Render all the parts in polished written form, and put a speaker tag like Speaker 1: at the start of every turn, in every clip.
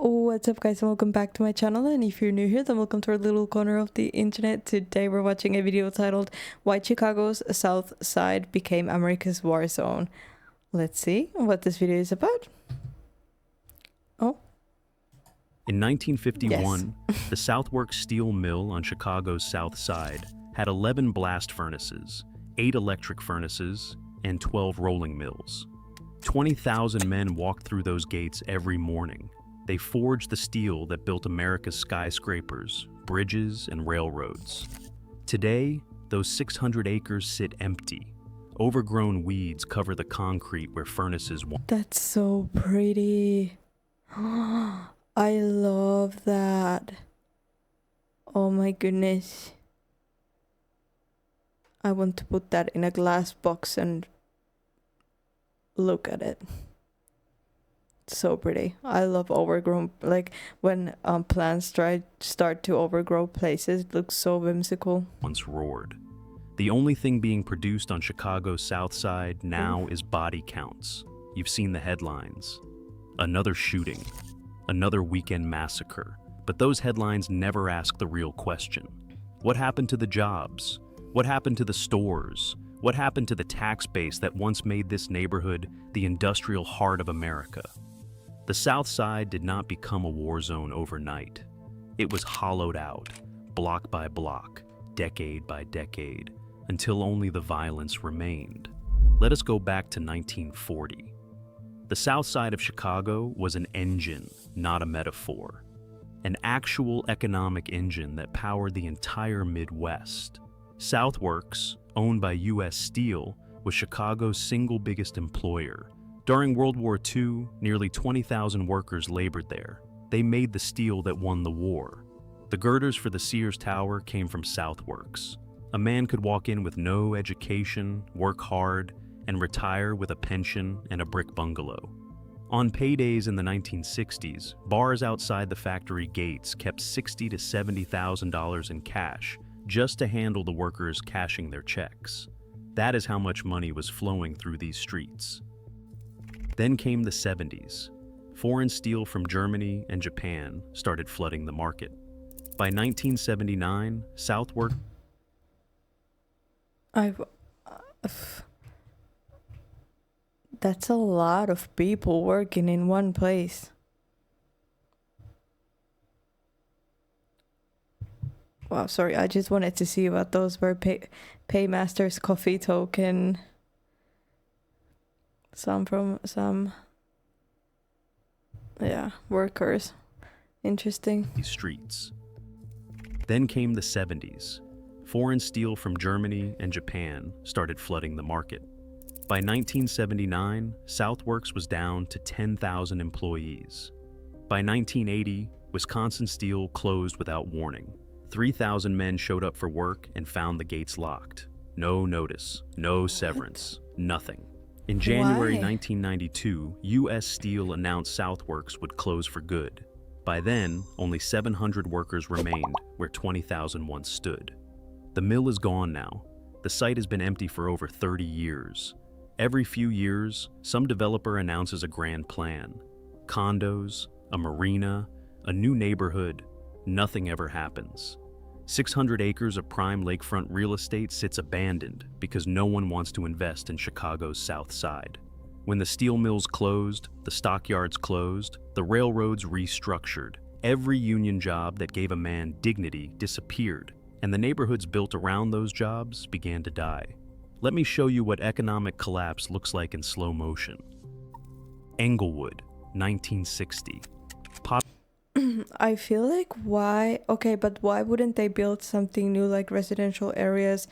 Speaker 1: What's up, guys, and welcome back to my channel. And if you're new here, then welcome to our little corner of the internet. Today we're watching a video titled Why Chicago's South Side Became America's War Zone. Let's see what this video is about. Oh.
Speaker 2: In 1951,
Speaker 1: Yes.
Speaker 2: the Southworks Steel Mill on Chicago's South Side had 11 blast furnaces, 8 electric furnaces, and 12 rolling mills. 20,000 men walked through those gates every morning. They forged the steel that built America's skyscrapers, bridges, and railroads. Today, those 600 acres sit empty. Overgrown weeds cover the concrete where furnaces once.
Speaker 1: That's so pretty. I love that. Oh my goodness. I want to put that in a glass box and look at it. So pretty. I love overgrown, like when plants start to overgrow places. It looks so whimsical.
Speaker 2: Once roared. The only thing being produced on Chicago's South Side now is body counts. You've seen the headlines. Another shooting, another weekend massacre. But those headlines never ask the real question. What happened to the jobs? What happened to the stores? What happened to the tax base that once made this neighborhood the industrial heart of America? The South Side did not become a war zone overnight. It was hollowed out, block by block, decade by decade, until only the violence remained. Let us go back to 1940. The South Side of Chicago was an engine, not a metaphor. An actual economic engine that powered the entire Midwest. Southworks, owned by U.S. Steel, was Chicago's single biggest employer. During World War II, nearly 20,000 workers labored there. They made the steel that won the war. The girders for the Sears Tower came from Southworks. A man could walk in with no education, work hard, and retire with a pension and a brick bungalow. On paydays in the 1960s, bars outside the factory gates kept $60,000 to $70,000 in cash just to handle the workers cashing their checks. That is how much money was flowing through these streets. Then came the 70s. Foreign steel from Germany and Japan started flooding the market. By 1979, Southwork.
Speaker 1: That's a lot of people working in one place. Wow, sorry, I just wanted to see what those were. Paymasters coffee token. Some workers. Interesting.
Speaker 2: These streets. Then came the 70s. Foreign steel from Germany and Japan started flooding the market. By 1979, Southworks was down to 10,000 employees. By 1980, Wisconsin Steel closed without warning. 3,000 men showed up for work and found the gates locked. No notice, no severance, nothing. In January 1992, U.S. Steel announced Southworks would close for good. By then, only 700 workers remained where 20,000 once stood. The mill is gone now. The site has been empty for over 30 years. Every few years, some developer announces a grand plan. Condos, a marina, a new neighborhood. Nothing ever happens. 600 acres of prime lakefront real estate sits abandoned because no one wants to invest in Chicago's South Side. When the steel mills closed, the stockyards closed, the railroads restructured. Every union job that gave a man dignity disappeared, and the neighborhoods built around those jobs began to die. Let me show you what economic collapse looks like in slow motion. Englewood, 1960.
Speaker 1: I feel like but why wouldn't they build something new, like residential areas,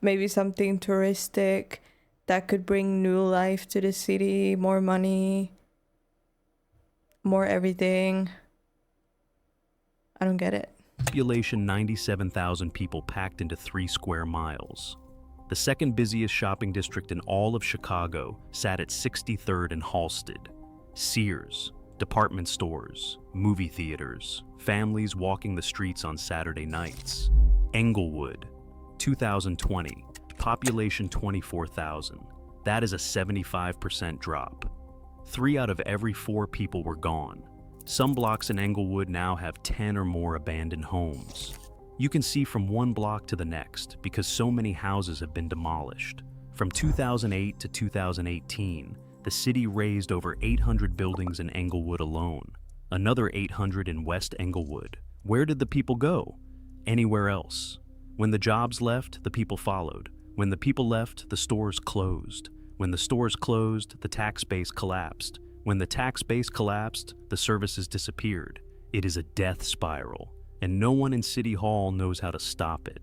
Speaker 1: maybe something touristic that could bring new life to the city, more money, more everything? I don't get it.
Speaker 2: Population 97,000 people packed into 3 square miles. The second busiest shopping district in all of Chicago sat at 63rd and Halsted. Sears, department stores, movie theaters, families walking the streets on Saturday nights. Englewood, 2020, population 24,000. That is a 75% drop. 3 out of every 4 people were gone. Some blocks in Englewood now have 10 or more abandoned homes. You can see from one block to the next because so many houses have been demolished. From 2008 to 2018, the city razed over 800 buildings in Englewood alone. Another 800 in West Englewood. Where did the people go? Anywhere else. When the jobs left, the people followed. When the people left, the stores closed. When the stores closed, the tax base collapsed. When the tax base collapsed, the services disappeared. It is a death spiral, and no one in City Hall knows how to stop it.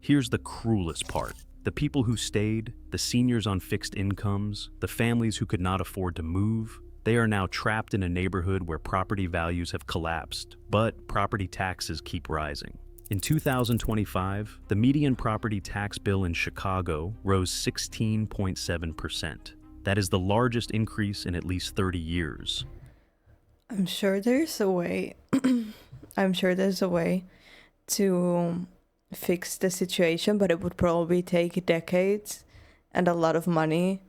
Speaker 2: Here's the cruelest part. The people who stayed, the seniors on fixed incomes, the families who could not afford to move, they are now trapped in a neighborhood where property values have collapsed, but property taxes keep rising. In 2025, the median property tax bill in Chicago rose 16.7%. That is the largest increase in at least 30 years.
Speaker 1: I'm sure there's a way. I'm sure there's a way to fix the situation, but it would probably take decades and a lot of money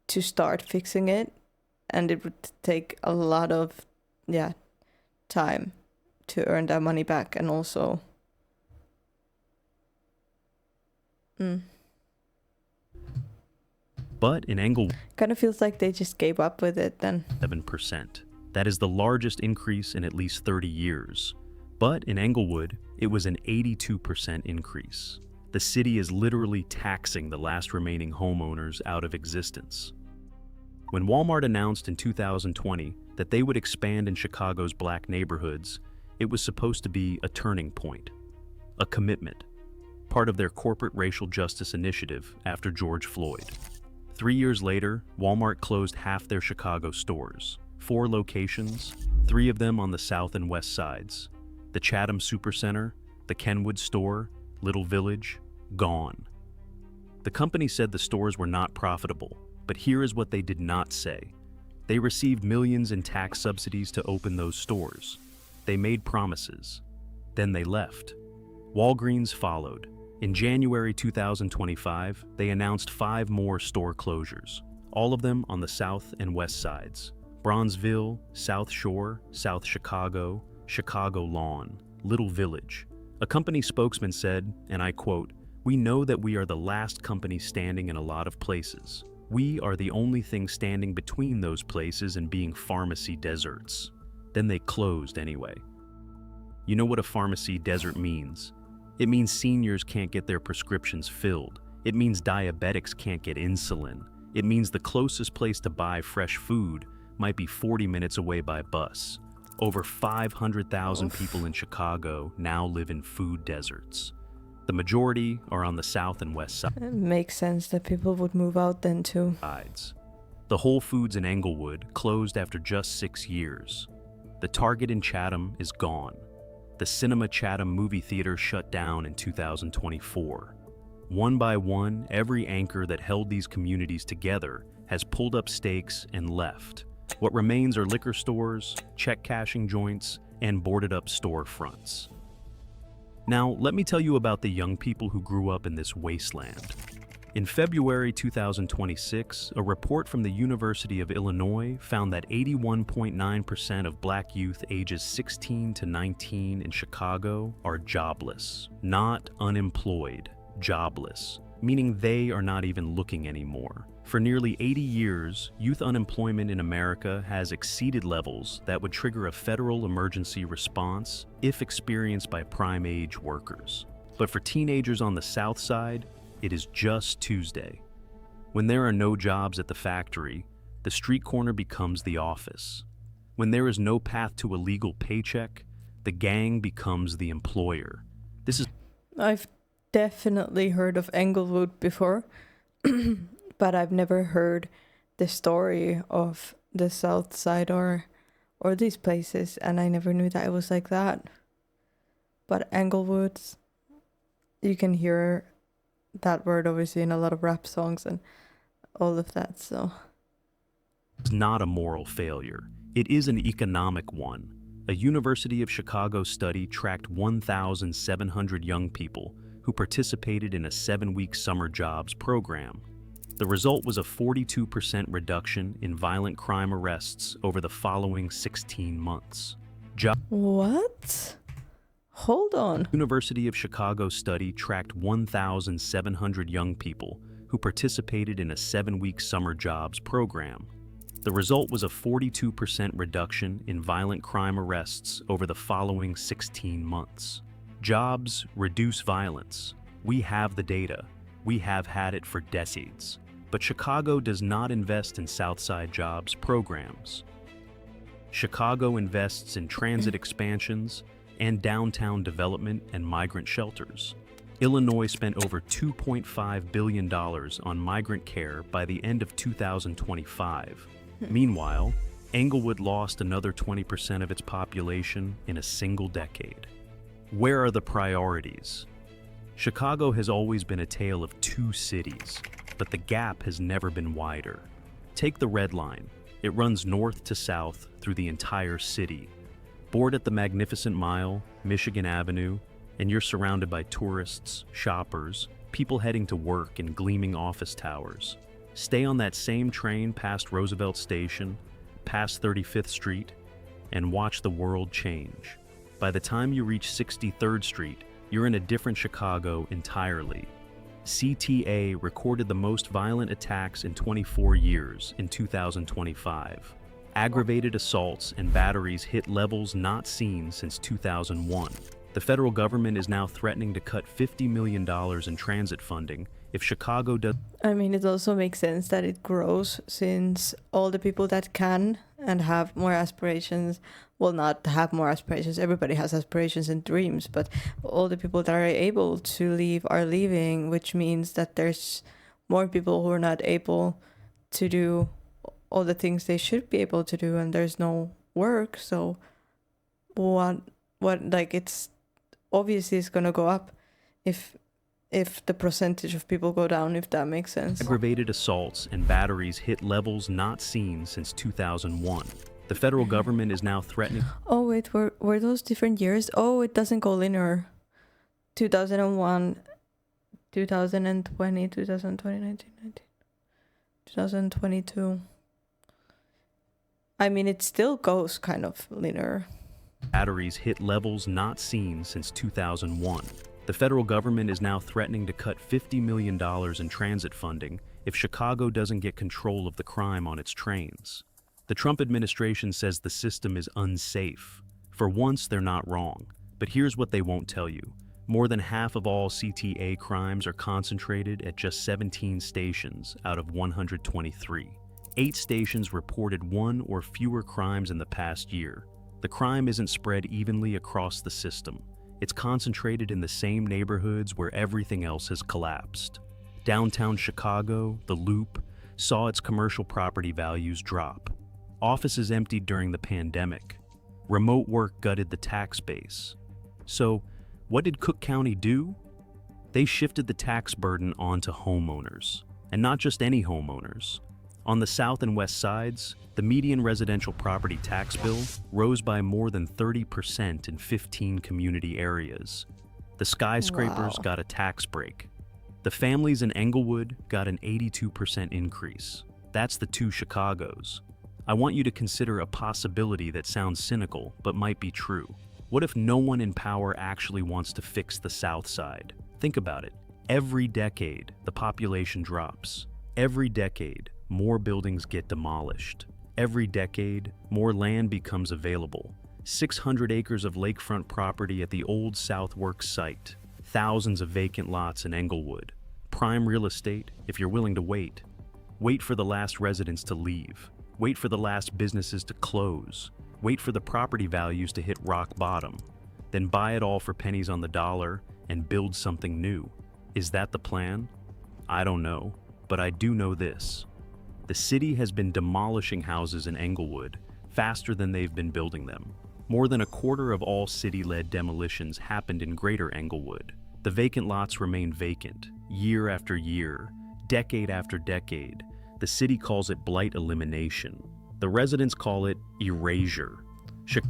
Speaker 1: to start fixing it, and it would take a lot of time to earn that money back, and also
Speaker 2: But in Englewood,
Speaker 1: kind of feels like they just gave up with it then.
Speaker 2: 7%. That is the largest increase in at least 30 years. But in Englewood, it was an 82% increase. The city is literally taxing the last remaining homeowners out of existence. When Walmart announced in 2020 that they would expand in Chicago's black neighborhoods, it was supposed to be a turning point, a commitment, part of their corporate racial justice initiative after George Floyd. 3 years later, Walmart closed half their Chicago stores, 4 locations, 3 of them on the south and west sides. The Chatham Supercenter, the Kenwood store, Little Village, gone. The company said the stores were not profitable, but here is what they did not say. They received millions in tax subsidies to open those stores. They made promises. Then they left. Walgreens followed. In January 2025, they announced 5 more store closures, all of them on the south and west sides. Bronzeville, South Shore, South Chicago, Chicago Lawn, Little Village. A company spokesman said, and I quote, "We know that we are the last company standing in a lot of places. We are the only thing standing between those places and being pharmacy deserts." Then they closed anyway. You know what a pharmacy desert means? It means seniors can't get their prescriptions filled. It means diabetics can't get insulin. It means the closest place to buy fresh food might be 40 minutes away by bus. Over 500,000 people in Chicago now live in food deserts. The majority are on the south and west
Speaker 1: It makes sense that people would move out then too.
Speaker 2: sides. The Whole Foods in Englewood closed after just 6 years. The Target in Chatham is gone. The Cinema Chatham movie theater shut down in 2024. One by one, every anchor that held these communities together has pulled up stakes and left. What remains are liquor stores, check cashing joints, and boarded up storefronts. Now, let me tell you about the young people who grew up in this wasteland. In February 2026, a report from the University of Illinois found that 81.9% of black youth ages 16 to 19 in Chicago are jobless, not unemployed, jobless, meaning they are not even looking anymore. For nearly 80 years, youth unemployment in America has exceeded levels that would trigger a federal emergency response if experienced by prime-age workers. But for teenagers on the South Side, it is just Tuesday. When there are no jobs at the factory, the street corner becomes the office. When there is no path to a legal paycheck, the gang becomes the employer. This is
Speaker 1: I've definitely heard of Englewood before, but I've never heard the story of the South Side or these places, and I never knew that it was like that. But Englewoods, you can hear that word obviously in a lot of rap songs and all of that, so.
Speaker 2: It's not a moral failure. It is an economic one. A University of Chicago study tracked 1,700 young people who participated in a 7-week summer jobs program. The result was a 42% reduction in violent crime arrests over the following 16 months.
Speaker 1: What? Hold on.
Speaker 2: University of Chicago study tracked 1,700 young people who participated in a 7-week summer jobs program. The result was a 42% reduction in violent crime arrests over the following 16 months. Jobs reduce violence. We have the data. We have had it for decades. But Chicago does not invest in Southside jobs programs. Chicago invests in transit expansions and downtown development and migrant shelters. Illinois spent over $2.5 billion on migrant care by the end of 2025. Meanwhile, Englewood lost another 20% of its population in a single decade. Where are the priorities? Chicago has always been a tale of two cities, but the gap has never been wider. Take the Red Line. It runs north to south through the entire city. Board at the Magnificent Mile, Michigan Avenue, and you're surrounded by tourists, shoppers, people heading to work in gleaming office towers. Stay on that same train past Roosevelt Station, past 35th Street, and watch the world change. By the time you reach 63rd Street, you're in a different Chicago entirely. CTA recorded the most violent attacks in 24 years in 2025. Aggravated assaults and batteries hit levels not seen since 2001. The federal government is now threatening to cut $50 million in transit funding if Chicago does.
Speaker 1: I mean, it also makes sense that it grows since all the people that can and have more aspirations will not have more aspirations. Everybody has aspirations and dreams, but all the people that are able to leave are leaving, which means that there's more people who are not able to do all the things they should be able to do, and there's no work. So what like, it's obviously it's going to go up if the percentage of people go down, if that makes sense.
Speaker 2: Aggravated assaults and batteries hit levels not seen since 2001. The federal government is now threatening.
Speaker 1: Oh wait, were those different years? Oh, it doesn't go linear. 2001, 2020, 2020, 2022. I mean, it still goes kind of linear.
Speaker 2: Batteries hit levels not seen since 2001. The federal government is now threatening to cut $50 million in transit funding if Chicago doesn't get control of the crime on its trains. The Trump administration says the system is unsafe. For once, they're not wrong. But here's what they won't tell you. More than half of all CTA crimes are concentrated at just 17 stations out of 123. 8 stations reported 1 or fewer crimes in the past year. The crime isn't spread evenly across the system. It's concentrated in the same neighborhoods where everything else has collapsed. Downtown Chicago, the Loop, saw its commercial property values drop. Offices emptied during the pandemic. Remote work gutted the tax base. So, what did Cook County do? They shifted the tax burden onto homeowners, and not just any homeowners. On the south and west sides, the median residential property tax bill rose by more than 30% in 15 community areas. The skyscrapers got a tax break. The families in Englewood got an 82% increase. That's the two Chicagos. I want you to consider a possibility that sounds cynical, but might be true. What if no one in power actually wants to fix the South Side? Think about it. Every decade, the population drops. Every decade, more buildings get demolished. Every decade, more land becomes available. 600 acres of lakefront property at the old Southworks site. Thousands of vacant lots in Englewood. Prime real estate if you're willing to wait. Wait for the last residents to leave. Wait for the last businesses to close. Wait for the property values to hit rock bottom. Then buy it all for pennies on the dollar and build something new. Is that the plan? I don't know, but I do know this. The city has been demolishing houses in Englewood faster than they've been building them. More than a quarter of all city-led demolitions happened in Greater Englewood. The vacant lots remain vacant, year after year, decade after decade. The city calls it blight elimination. The residents call it erasure.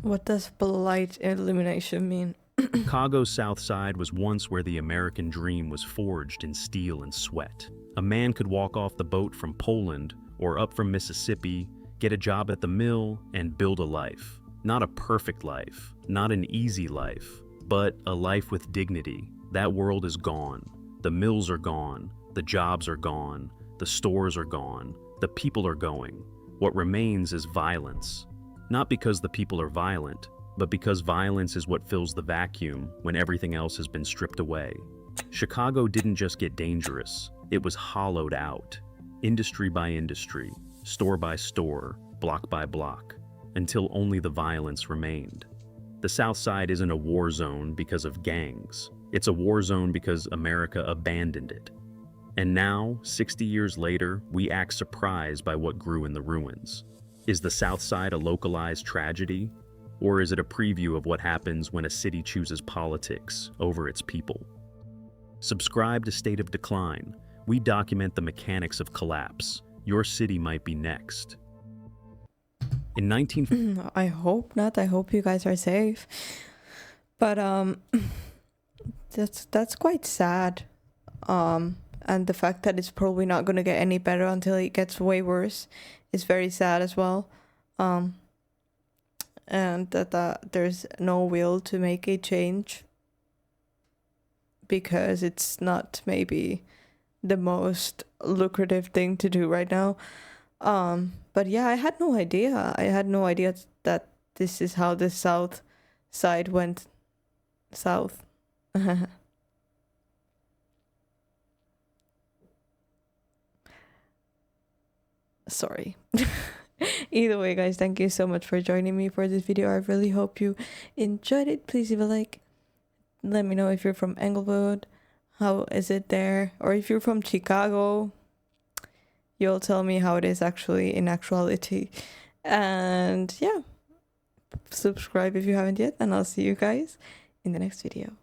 Speaker 1: What does blight elimination mean?
Speaker 2: Chicago's South Side was once where the American dream was forged in steel and sweat. A man could walk off the boat from Poland or up from Mississippi, get a job at the mill, and build a life. Not a perfect life, not an easy life, but a life with dignity. That world is gone. The mills are gone. The jobs are gone. The stores are gone. The people are going. What remains is violence. Not because the people are violent, but because violence is what fills the vacuum when everything else has been stripped away. Chicago didn't just get dangerous, it was hollowed out. Industry by industry, store by store, block by block, until only the violence remained. The South Side isn't a war zone because of gangs. It's a war zone because America abandoned it. And now, 60 years later, we act surprised by what grew in the ruins. Is the South Side a localized tragedy? Or is it a preview of what happens when a city chooses politics over its people? Subscribe to State of Decline. We document the mechanics of collapse. Your city might be next. In 19...
Speaker 1: I hope not. I hope you guys are safe. But that's quite sad. And the fact that it's probably not going to get any better until it gets way worse is very sad as well. And that there's no will to make a change because it's not maybe the most lucrative thing to do right now. But yeah, I had no idea. I had no idea that this is how the South Side went south. Sorry. Either way, guys, thank you so much for joining me for this video. I really hope you enjoyed it. Please leave a like. Let me know if you're from Englewood. How is it there? Or if you're from Chicago, you'll tell me how it is actually in actuality. And yeah, subscribe if you haven't yet. And I'll see you guys in the next video.